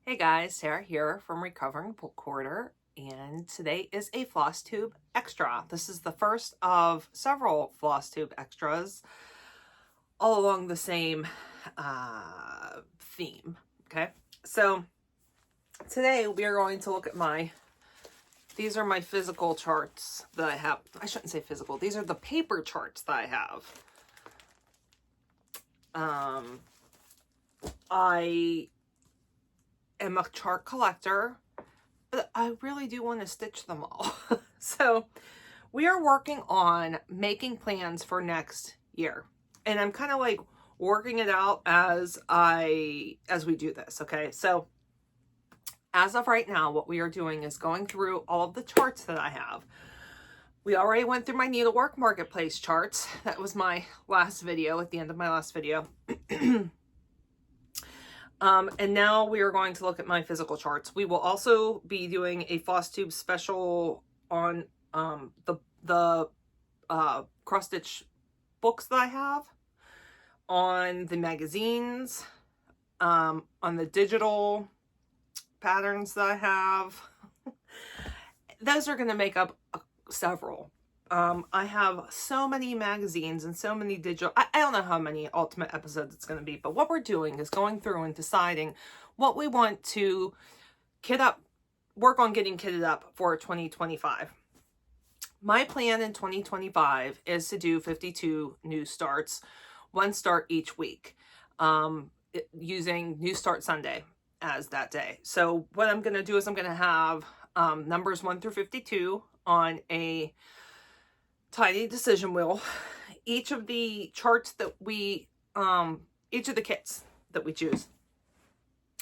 Hey guys, Sarah here from Recovering Book Hoarder, and today is a FlossTube extra. This is the first of several FlossTube extras all along the same theme, okay? So today we are going to look at these are my physical charts that I have. I shouldn't say physical. These are the paper charts that I have. I am a chart collector, but I really do want to stitch them all. So we are working on making plans for next year. And I'm kind of like working it out as we do this, okay? So as of right now, what we are doing is going through all of the charts that I have. We already went through my needlework marketplace charts. That was my last video, at the end of my last video. And now we are going to look at my physical charts. We will also be doing a FlossTube special on the cross stitch books that I have, on the magazines, on the digital patterns that I have. Those are going to make up several. I have so many magazines and so many digital, I don't know how many ultimate episodes it's going to be, but what we're doing is going through and deciding what we want to work on getting kitted up for 2025. My plan in 2025 is to do 52 new starts, one start each week, using New Start Sunday as that day. So what I'm going to do is I'm going to have numbers 1 through 52 on a tiny decision wheel. Each of the charts that each of the kits that we choose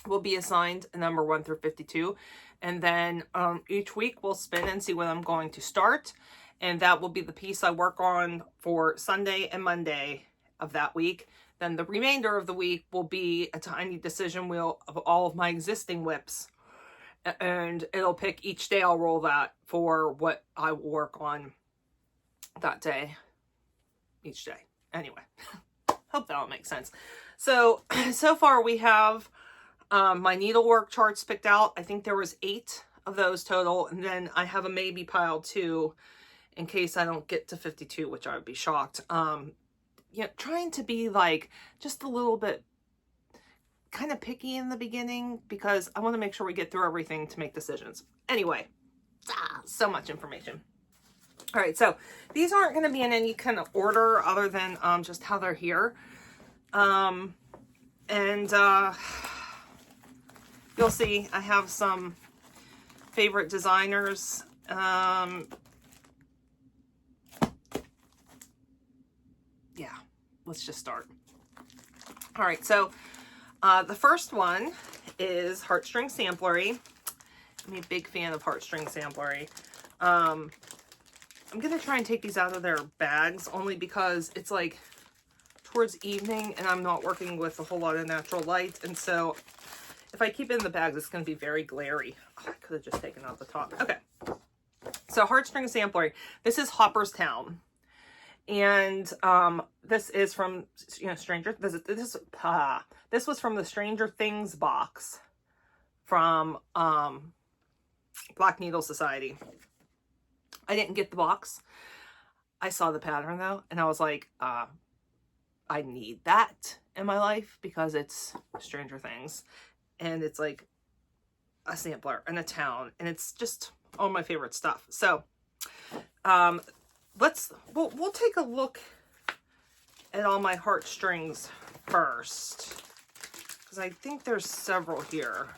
will be assigned a number 1 through 52. And then each week we'll spin and see what I'm going to start. And that will be the piece I work on for Sunday and Monday of that week. Then the remainder of the week will be a tiny decision wheel of all of my existing whips. And it'll pick each day I'll roll that for what I will work on that day, each day. Anyway, hope that all makes sense. So far we have my needlework charts picked out. I think there was 8 of those total, and then I have a maybe pile too in case I don't get to 52, which I would be shocked. Trying to be like just a little bit kind of picky in the beginning because I want to make sure we get through everything to make decisions. Anyway, so much information. All right, so these aren't going to be in any kind of order other than just how they're here. You'll see I have some favorite designers. Yeah, let's just start. All right, so the first one is Heartstring Samplery. I'm a big fan of Heartstring Samplery. I'm going to try and take these out of their bags only because it's like towards evening and I'm not working with a whole lot of natural light. And so if I keep it in the bags, it's going to be very glary. Oh, I could have just taken out the top. Okay. So Heartstring Samplery. This is Hopper's Town. And this is from, this was from the Stranger Things box from Black Needle Society. I didn't get the box. I saw the pattern though, and I was like, I need that in my life because it's Stranger Things, and it's like a sampler and a town, and it's just all my favorite stuff. So, we'll take a look at all my heartstrings first because I think there's several here,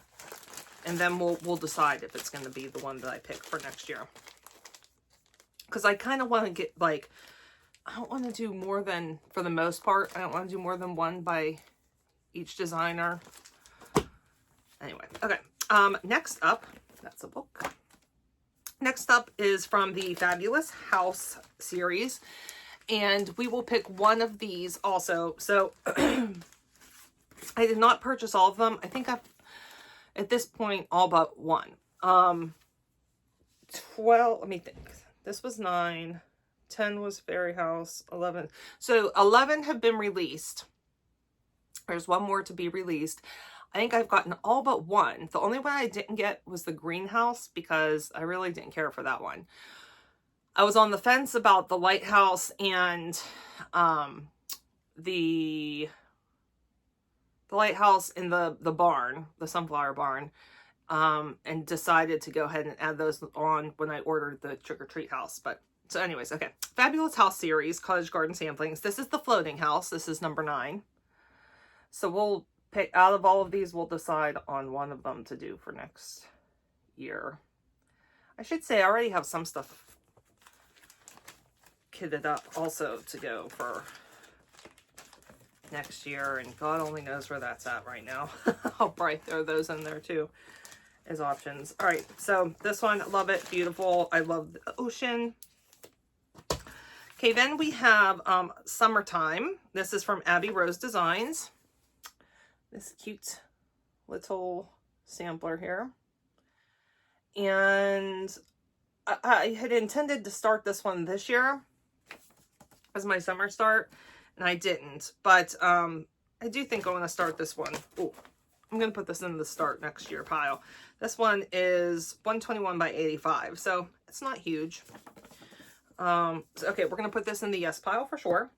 and then we'll decide if it's going to be the one that I pick for next year. Because I kind of want to get, like, I don't want to do more than, for the most part, I don't want to do more than one by each designer. Anyway, okay. Next up, that's a book. Next up is from the Fabulous House series. And we will pick one of these also. So, I did not purchase all of them. I think I've, at this point, all but one. 12, let me think. This was 9, 10 was Fairy House, 11. So 11 have been released. There's one more to be released. I think I've gotten all but one. The only one I didn't get was the greenhouse because I really didn't care for that one. I was on the fence about the lighthouse and the lighthouse in the barn, the sunflower barn, and decided to go ahead and add those on when I ordered the trick-or-treat house. But so anyways, okay. Fabulous House Series, Cottage Garden Samplings. This is the floating house. This is number 9. So we'll pick, out of all of these, we'll decide on one of them to do for next year. I should say I already have some stuff kitted up also to go for next year, and God only knows where that's at right now. I'll probably throw those in there too as options. All right, so this one, love it, beautiful. I love the ocean. Okay, then we have Summertime. This is from Abby Rose Designs. This cute little sampler here. And I had intended to start this one this year as my summer start, and I didn't. But I do think I want to start this one. Oh, I'm going to put this in the start next year pile. This one is 121 by 85, so it's not huge. So, okay, we're going to put this in the yes pile for sure.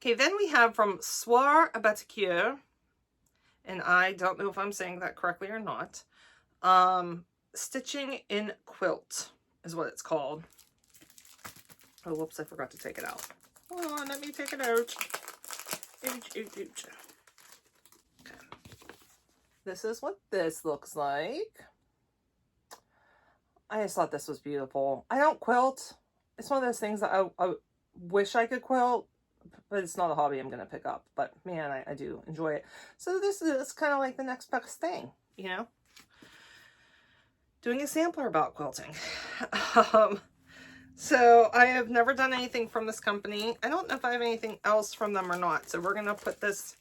Okay, then we have from Soir Abattiqueur, and I don't know if I'm saying that correctly or not. Stitching in Quilt is what it's called. Oh, whoops, I forgot to take it out. Hold on, let me take it out. Okay. This is what this looks like. I just thought this was beautiful. I don't quilt. It's one of those things that I wish I could quilt, but it's not a hobby I'm going to pick up. But man, I do enjoy it. So this is kind of like the next best thing, you know? Doing a sampler about quilting. So I have never done anything from this company. I don't know if I have anything else from them or not. So we're going to put this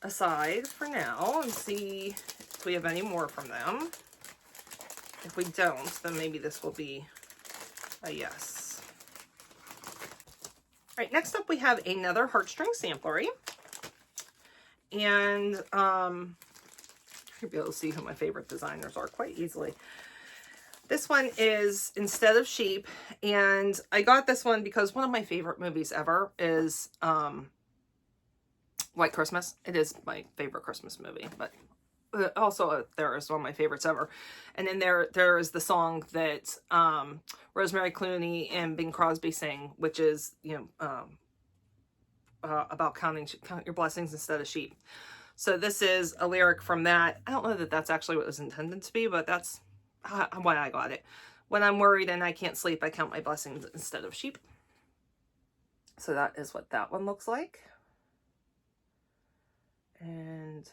aside for now and see if we have any more from them. If we don't, then maybe this will be a yes. All right, next up we have another heartstring samplery. And you'll be able to see who my favorite designers are quite easily. This one is Instead of Sheep, and I got this one because one of my favorite movies ever is White Christmas. It is my favorite Christmas movie, but also there is one of my favorites ever. And then there is the song that Rosemary Clooney and Bing Crosby sing, which is, you know, about count your blessings instead of sheep. So this is a lyric from that. I don't know that that's actually what it was intended to be, but that's why I got it. When I'm worried and I can't sleep, I count my blessings instead of sheep. So that is what that one looks like. And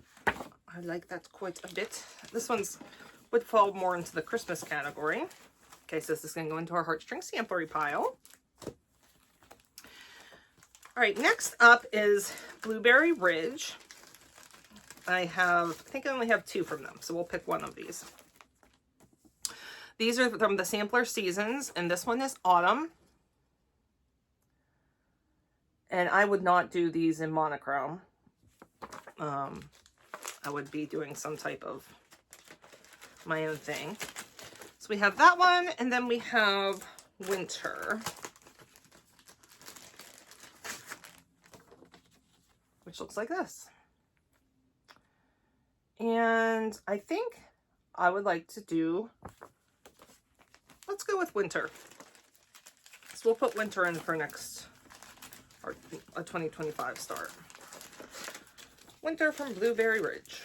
I like that quite a bit. This one's would fall more into the Christmas category. Okay, so this is going to go into our heartstring samplery pile. All right, next up is Blueberry Ridge. I think I only have 2 from them, so we'll pick one of these. These are from the sampler seasons, and this one is Autumn. And I would not do these in monochrome. I would be doing some type of my own thing. So we have that one, and then we have Winter, which looks like this. And I think I would like to do, let's go with Winter. So we'll put Winter in for next, or a 2025 start. Winter from Blueberry Ridge.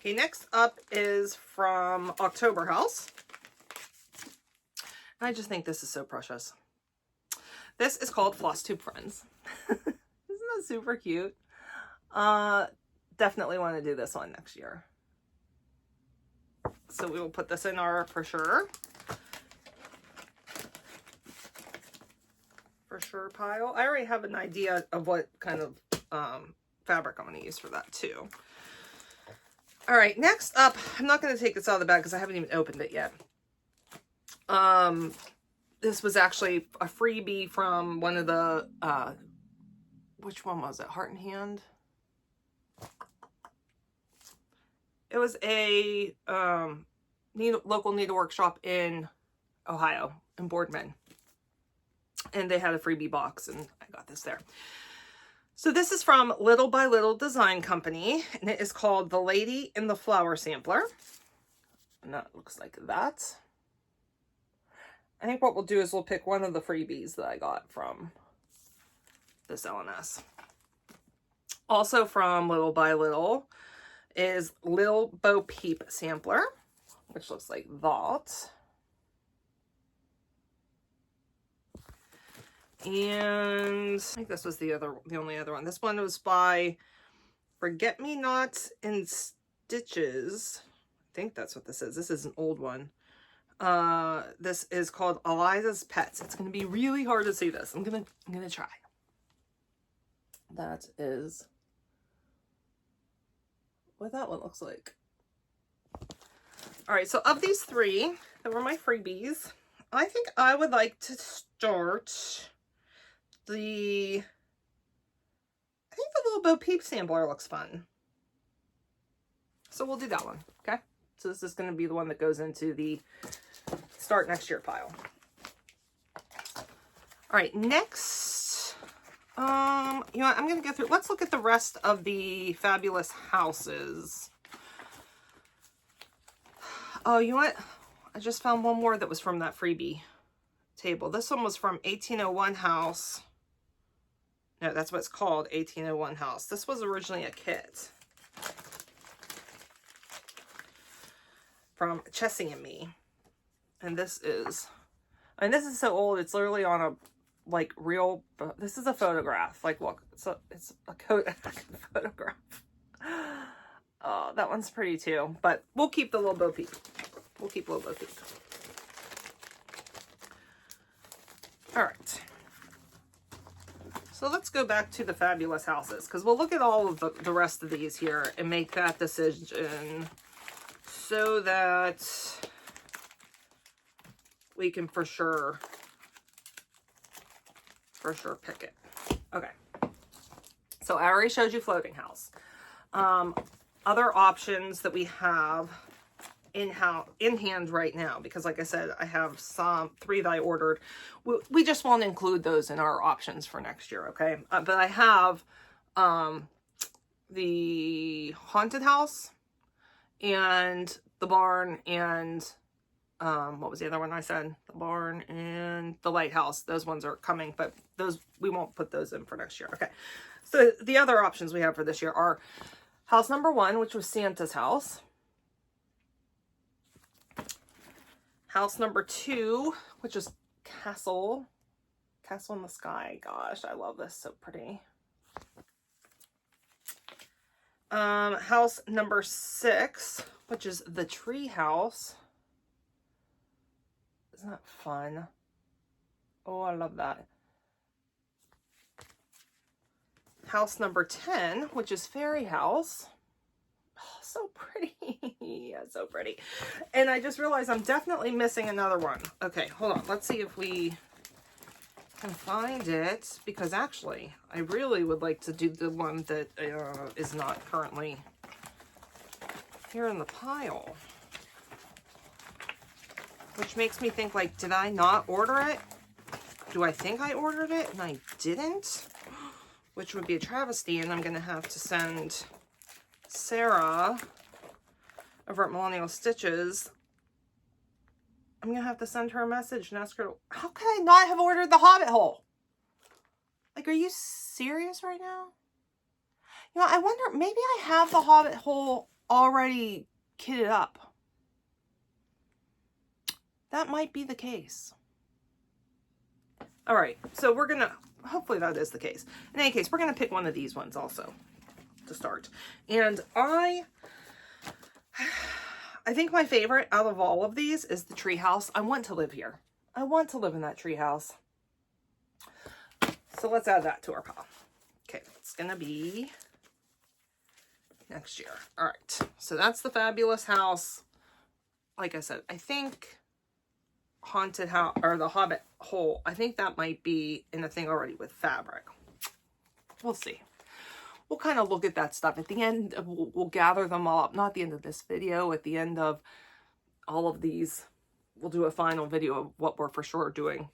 Okay, next up is from October House. I just think this is so precious. This is called FlossTube Friends. Isn't that super cute? Definitely want to do this one next year. So we will put this in our for sure pile. I already have an idea of what kind of fabric I'm going to use for that too. All right, next up, I'm not going to take this out of the bag because I haven't even opened it yet. This was actually a freebie from one of the which one was it? Heart and Hand. It was a local needlework shop in Ohio, in Boardman. And they had a freebie box, and I got this there. So this is from Little by Little Design Company, and it is called The Lady in the Flower Sampler. And that looks like that. I think what we'll do is we'll pick one of the freebies that I got from this LNS. Also from Little by Little is Lil Bo Peep Sampler, which looks like that. And I think this was the only other one. This one was by Forget Me Not in Stitches. I think that's what this is. This is an old one. This is called Eliza's Pets. It's going to be really hard to see this. I'm gonna try. That is what that one looks like. All right, so of these three that were my freebies, I think I would like to start I think the Little Bo Peep sampler looks fun. So we'll do that one, okay? So this is going to be the one that goes into the start next year pile. All right, next, you know what, I'm going to go through, let's look at the rest of the fabulous houses. Oh, you know what? I just found one more that was from that freebie table. This one was from 1801 House. No, that's what it's called, 1801 House. This was originally a kit from Chessing and Me. And this is so old, it's literally on a, like, real, this is a photograph. Like, look, it's a photograph. Oh, that one's pretty too. But we'll keep the Little Bo Peep. We'll keep Little Bo Peep. All right. So let's go back to the fabulous houses, because we'll look at all of the rest of these here and make that decision so that we can for sure pick it. Okay. So I already showed you Floating House. Other options that we have in hand right now, because like I said, I have three that I ordered. We just won't include those in our options for next year, okay? But I have the Haunted House and the Barn and what was the other one I said? The Barn and the Lighthouse. Those ones are coming, but those we won't put those in for next year. Okay. So the other options we have for this year are house number 1, which was Santa's house. House number 2, which is Castle in the Sky. Gosh, I love this. So pretty. House number 6, which is the Tree House. Isn't that fun? Oh, I love that. House number 10, which is Fairy House. Oh, so pretty. Yeah, so pretty. And I just realized I'm definitely missing another one. Okay, hold on. Let's see if we can find it, because actually I really would like to do the one that is not currently here in the pile, which makes me think, like, did I not order it? Do I think I ordered it and I didn't? Which would be a travesty, and I'm gonna have to send Sarah over at Millennial Stitches. I'm gonna have to send her a message and ask her, how could I not have ordered the Hobbit hole? Like, are you serious right now? You know, I wonder, maybe I have the Hobbit hole already kitted up. That might be the case. All right, so we're gonna, hopefully that is the case. In any case, we're gonna pick one of these ones also to start. And I think my favorite out of all of these is the Tree House. I want to live here. I want to live in that tree house. So let's add that to our pile. Okay, it's gonna be next year. All right, so that's the fabulous house. Like I said, I think Haunted House, or the Hobbit hole, I think that might be in a thing already with fabric. We'll see. We'll kind of look at that stuff at the end. We'll gather them all up. Not at the end of this video. At the end of all of these, we'll do a final video of what we're for sure doing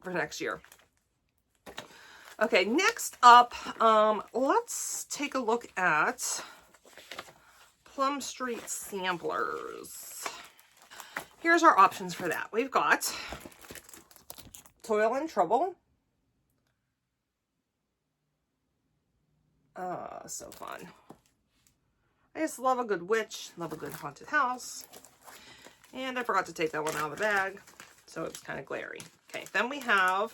for next year. Okay, next up, let's take a look at Plum Street samplers. Here's our options for that. We've got Toil and Trouble. So fun. I just love a good witch, love a good haunted house. And I forgot to take that one out of the bag, so it's kind of glary. Okay, then we have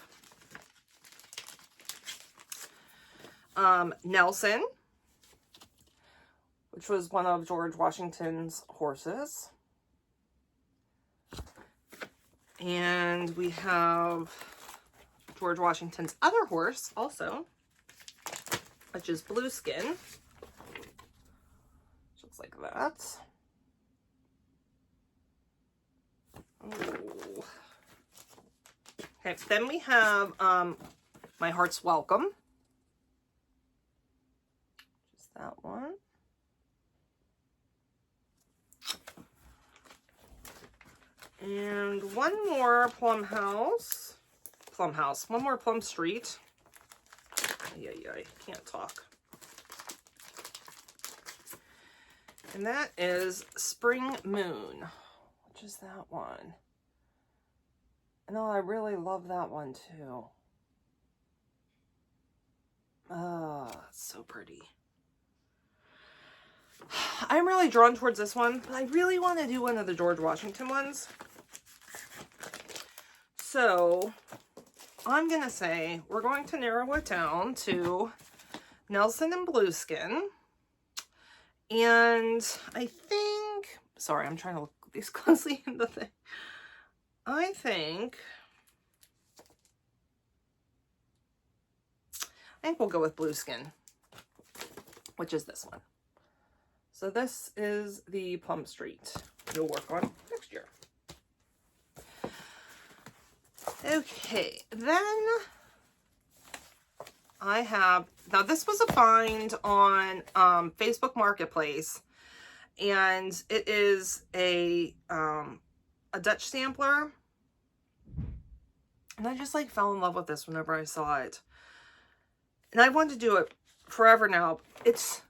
Nelson, which was one of George Washington's horses. And we have George Washington's other horse also, which is Blueskin. Looks like that. Ooh. Okay, then we have My Heart's Welcome. Just that one. And one more one more Plum Street. Yeah, I can't talk. And that is Spring Moon, which is that one. And oh, I really love that one too. Oh, it's so pretty. I'm really drawn towards this one, but I really want to do one of the George Washington ones. So I'm going to say we're going to narrow it down to Nelson and Blueskin. And I think, sorry, I'm trying to look these closely in the thing. I think we'll go with Blueskin, which is this one. So this is the Plum Street we'll work on next year. Okay, then I have, now this was a find on Facebook Marketplace, and it is a Dutch sampler, and I just like fell in love with this whenever I saw it, and I wanted to do it forever now. It's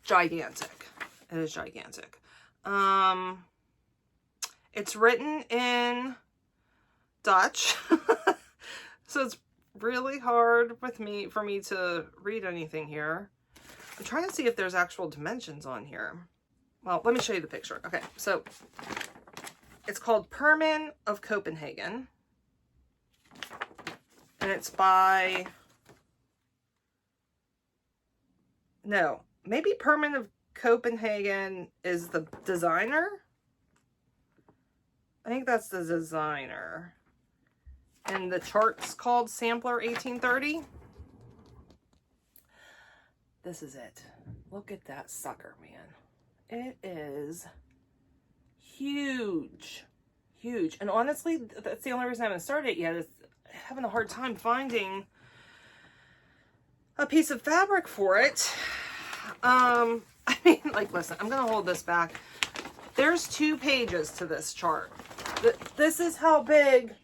gigantic. It is gigantic. It's written in Dutch, so it's really hard for me to read anything here. I'm trying to see if there's actual dimensions on here. Well, let me show you the picture. Okay, so it's called Perman of Copenhagen, and it's by, no, maybe Perman of Copenhagen is the designer. I think that's the designer. And the chart's called Sampler 1830. This is it. Look at that sucker, man. It is huge. Huge. And honestly, that's the only reason I haven't started it yet, is having a hard time finding a piece of fabric for it. I mean, like, listen, I'm going to hold this back. There's 2 pages to this chart. This is how big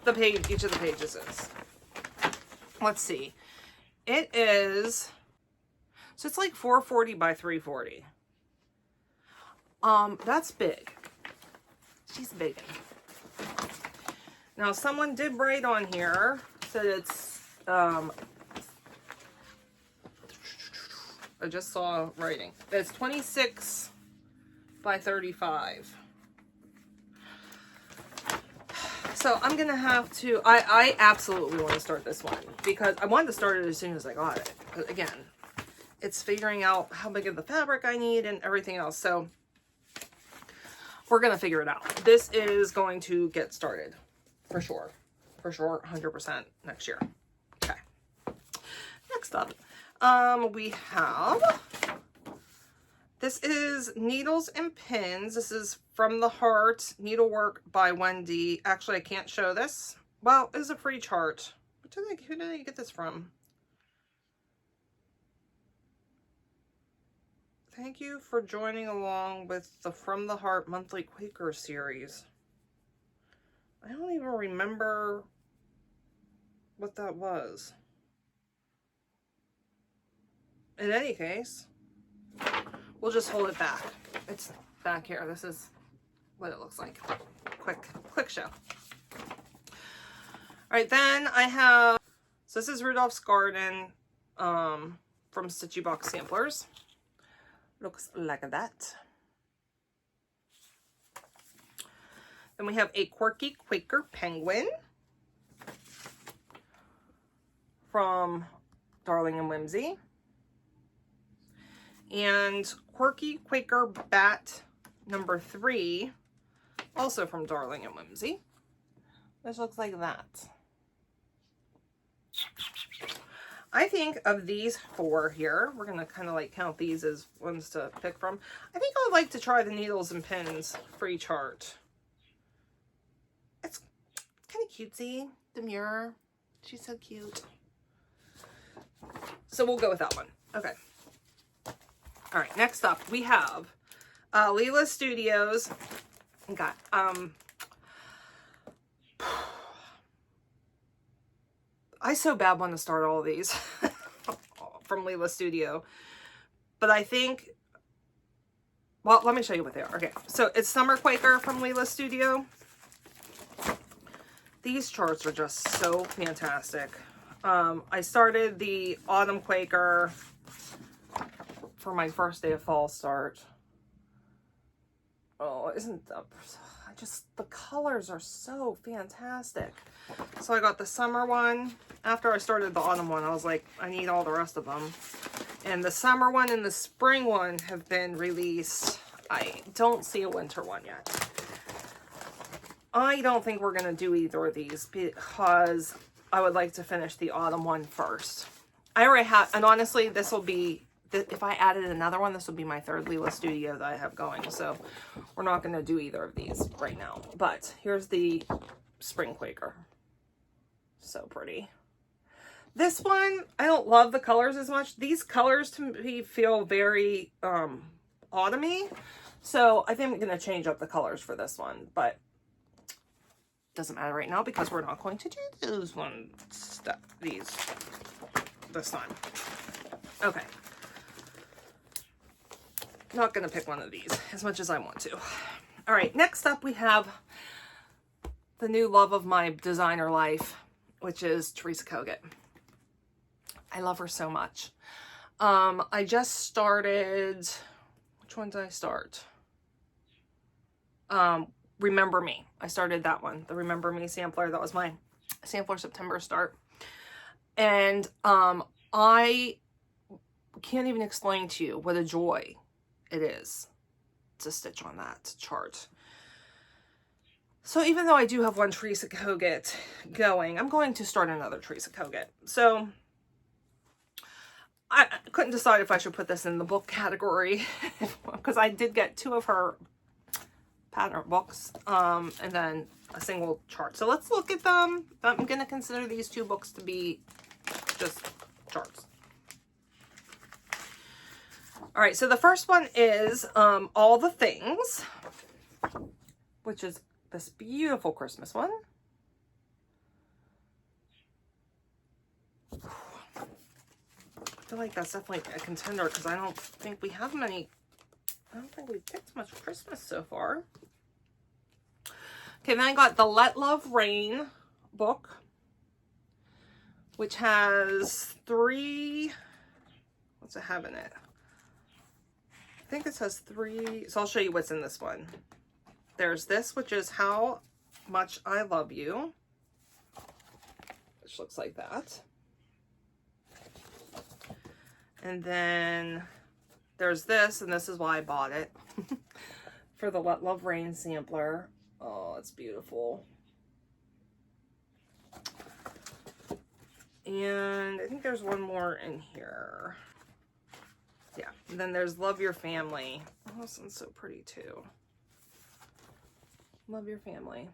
each of the pages is. Let's see. It is, so it's like 440 by 340. That's big. She's big. Now, someone did write on here, said it's, I just saw writing. It's 26 by 35. So I'm going to have to, I absolutely want to start this one, because I wanted to start it as soon as I got it. But again, it's figuring out how big of the fabric I need and everything else. So we're going to figure it out. This is going to get started for sure. For sure, 100% next year. Okay. Next up, we have, this is Needles and Pins. This is From the Heart, Needlework by Wendy. Actually, I can't show this. Well, it's a free chart. Who did I get this from? Thank you for joining along with the From the Heart monthly Quaker series. I don't even remember what that was. In any case, we'll just hold it back. It's back here. This is what it looks like. Quick show. All right, then I have, so this is Rudolph's Garden from Stitchy Box Samplers. Looks like that. Then we have a quirky Quaker penguin from Darling and Whimsy. And quirky Quaker bat number 3, also from Darling and Whimsy. This looks like that. I think of these 4 here, we're going to kind of like count these as ones to pick from. I think I would like to try the needles and pins for each heart. It's kind of cutesy, demure. She's so cute. So we'll go with that one. Okay. All right, next up we have Leela Studios. Got I so bad want to start all of these from Leela Studio, but I think, well, let me show you what they are. Okay, so it's Summer Quaker from Leela Studio. These charts are just so fantastic. I started the Autumn Quaker for my first day of fall start. Oh, isn't that, the colors are so fantastic. So I got the summer one. After I started the autumn one, I was like, I need all the rest of them. And the summer one and the spring one have been released. I don't see a winter one yet. I don't think we're going to do either of these because I would like to finish the autumn one first. I already have, and honestly, this will be, if I added another one, this would be my 3rd Leela Studio that I have going. So we're not going to do either of these right now. But here's the Spring Quaker. So pretty. This one, I don't love the colors as much. These colors to me feel very autumny. So I think I'm going to change up the colors for this one. But doesn't matter right now because we're not going to do this time. Okay. Not going to pick one of these as much as I want to. All right, next up we have the new love of my designer life, which is Teresa Kogut. I love her so much. I just started, which one did I start? Remember Me. I started that one, the Remember Me sampler. That was my sampler September start. And I can't even explain to you what a joy it is to stitch on that chart. So even though I do have one Teresa Kogut going, I'm going to start another Teresa Kogut. So I couldn't decide if I should put this in the book category because I did get 2 of her pattern books and then a single chart. So let's look at them. I'm going to consider these 2 books to be just charts. All right, so the first one is All the Things, which is this beautiful Christmas one. I feel like that's definitely a contender because I don't think we have many, I don't think we've picked much Christmas so far. Okay, then I got the Let Love Rain book, which has 3, what's it have in it? I think it says 3, so I'll show you what's in this one. There's this, which is How Much I Love You, which looks like that. And then there's this, and this is why I bought it, for the Let Love Rain sampler. Oh, it's beautiful. And I think there's one more in here. Yeah, and then there's Love Your Family. Oh, this one's so pretty too. Love Your Family.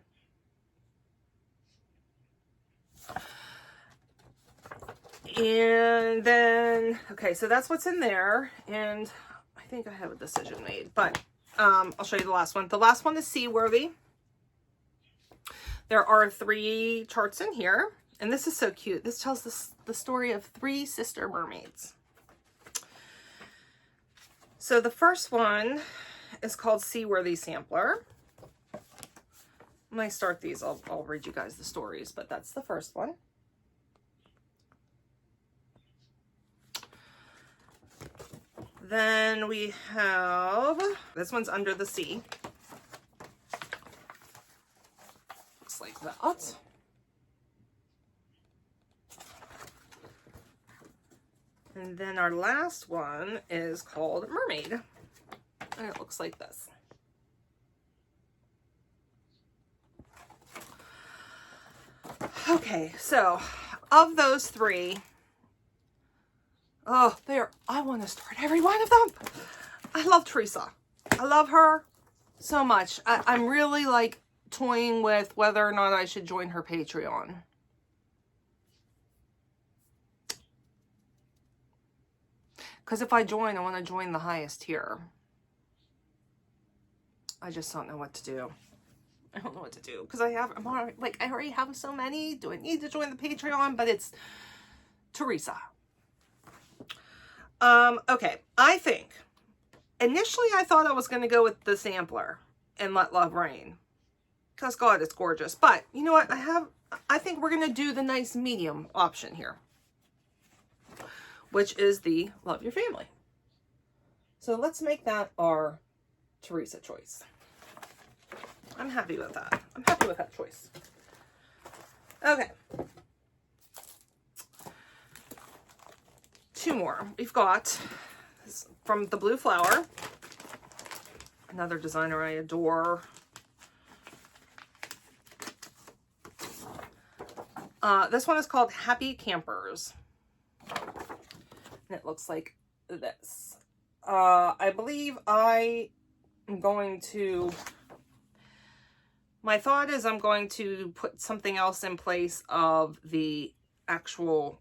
And then, okay, so that's what's in there. And I think I have a decision made, but I'll show you the last one. The last one is Seaworthy. There are 3 charts in here, and this is so cute. This tells the story of 3 sister mermaids. So the first one is called Seaworthy Sampler. When I start these, I'll read you guys the stories, but that's the first one. Then we have, this one's Under the Sea. Looks like that. And then our last one is called Mermaid. And it looks like this. Okay, so of those 3, oh, I want to start every one of them. I love Teresa. I love her so much. I'm really like toying with whether or not I should join her Patreon. Because if I join, I want to join the highest tier. I just don't know what to do. I don't know what to do because I already have so many. Do I need to join the Patreon? But it's Teresa. Okay, I think initially I thought I was going to go with the sampler and Let Love Rain because God, it's gorgeous. But you know what? I think we're going to do the nice medium option here, which is the Love Your Family. So let's make that our Teresa choice. I'm happy with that. I'm happy with that choice. Okay. 2 more. We've got from the Blue Flower, another designer I adore. This one is called Happy Campers. And it looks like this. I believe I am going to, my thought is I'm going to put something else in place of the actual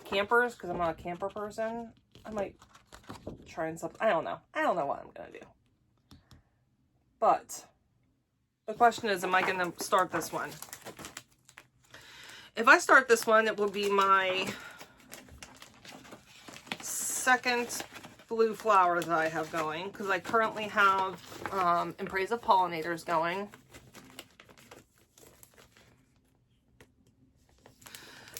campers because I'm not a camper person. I might try and something. I don't know. I don't know what I'm going to do. But the question is, am I going to start this one? If I start this one, it will be my second Blue Flower that I have going because I currently have In Praise of Pollinators going.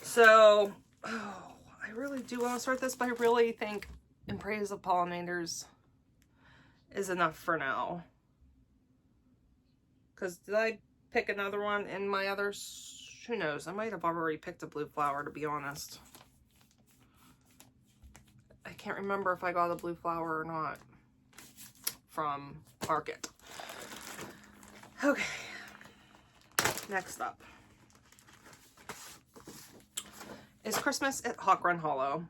So, I really do want to start this, but I really think In Praise of Pollinators is enough for now. Because did I pick another one in my others? Who knows? I might have already picked a Blue Flower, to be honest. I can't remember if I got a Blue Flower or not from Market. Okay. Next up is Christmas at Hawk Run Hollow.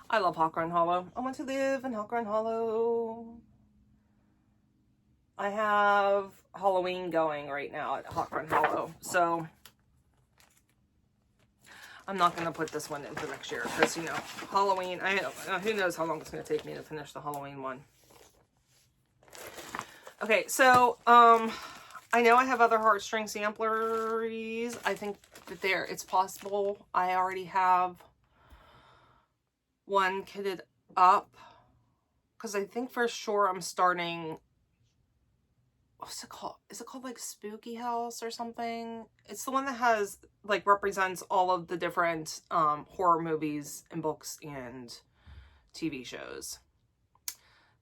I love Hawk Run Hollow. I want to live in Hawk Run Hollow. I have Halloween going right now at Hawk Run Hollow, so I'm not going to put this one into next year because, you know, Halloween, who knows how long it's going to take me to finish the Halloween one. Okay, so I know I have other heartstring samplers. I think that it's possible I already have one kitted up because I think for sure I'm starting, what's it called? Is it called like Spooky House or something? It's the one that has like represents all of the different horror movies and books and TV shows.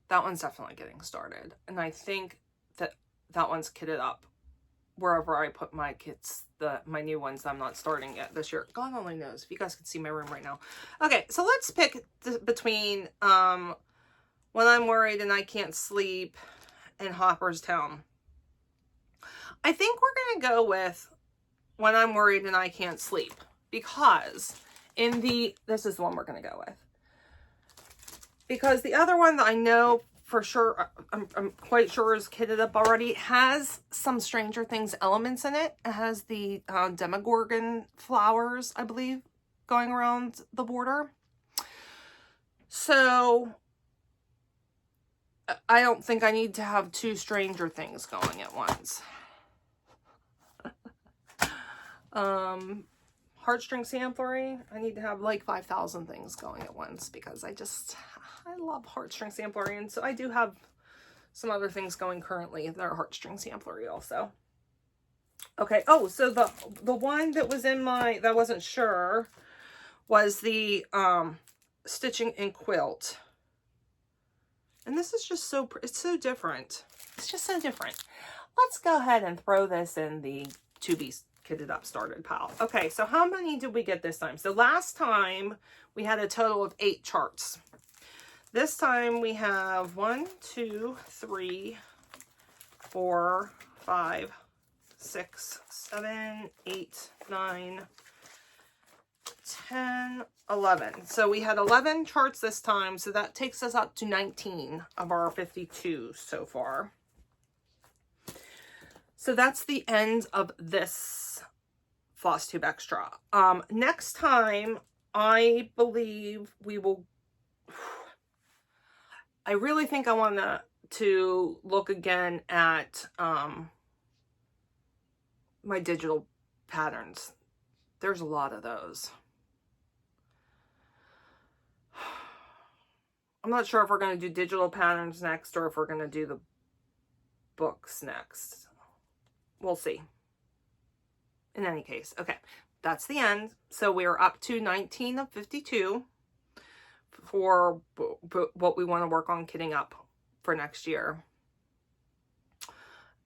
That one's definitely getting started. And I think that that one's kitted up wherever I put my kits, my new ones that I'm not starting yet this year. God only knows if you guys can see my room right now. Okay, so let's pick between When I'm Worried and I Can't Sleep and Hopper's Town. I think we're going to go with When I'm Worried and I Can't Sleep because this is the one we're going to go with. Because the other one that I know for sure, I'm quite sure is kitted up already, has some Stranger Things elements in it. It has the Demogorgon flowers, I believe, going around the border. So I don't think I need to have 2 Stranger Things going at once. Heartstring samplery, I need to have like 5,000 things going at once because I love heartstring samplery, and so I do have some other things going currently that are heartstring samplery also. Okay, oh, so the one that was in my, that I wasn't sure, was the stitching and quilt. And this is just so, it's so different. It's just so different. Let's go ahead and throw this in the to be kitted up started pile. Okay, so how many did we get this time? So last time we had a total of 8 charts. This time we have 1, 2, 3, 4, 5, 6, 7, 8, 9, 10, 11. So we had 11 charts this time, so that takes us up to 19 of our 52 so far. So that's the end of this FlossTube Extra. Next time, I believe we will, I really think I want to look again at my digital patterns. There's a lot of those. I'm not sure if we're going to do digital patterns next or if we're going to do the books next. We'll see. In any case, okay, that's the end. So we're up to 19 of 52 for what we want to work on kitting up for next year.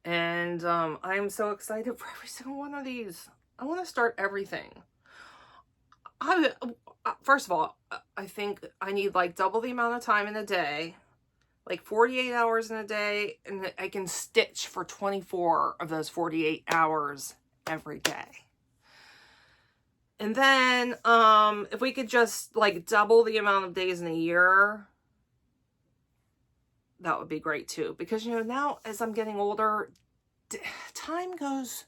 And I'm so excited for every single one of these. I want to start everything. First of all, I think I need like double the amount of time in a day, like 48 hours in a day, and I can stitch for 24 of those 48 hours every day. And then if we could just like double the amount of days in a year, that would be great too. Because, you know, now as I'm getting older, time goes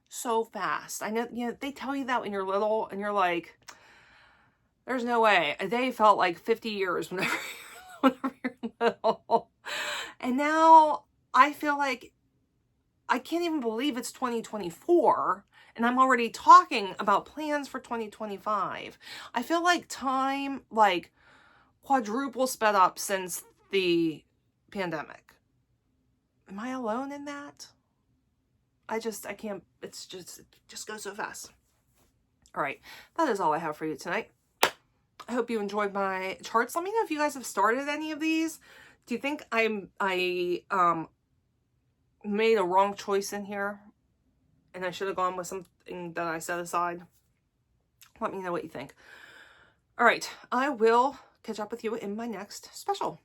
so fast. I know, you know, they tell you that when you're little and you're like, there's no way. A day felt like 50 years whenever you're little. And now I feel like I can't even believe it's 2024 and I'm already talking about plans for 2025. I feel like time like quadruple sped up since the pandemic. Am I alone in that? I can't, it just goes so fast. All right, that is all I have for you tonight. I hope you enjoyed my charts. Let me know if you guys have started any of these. Do you think I made a wrong choice in here and I should have gone with something that I set aside? Let me know what you think. All right, I will catch up with you in my next special.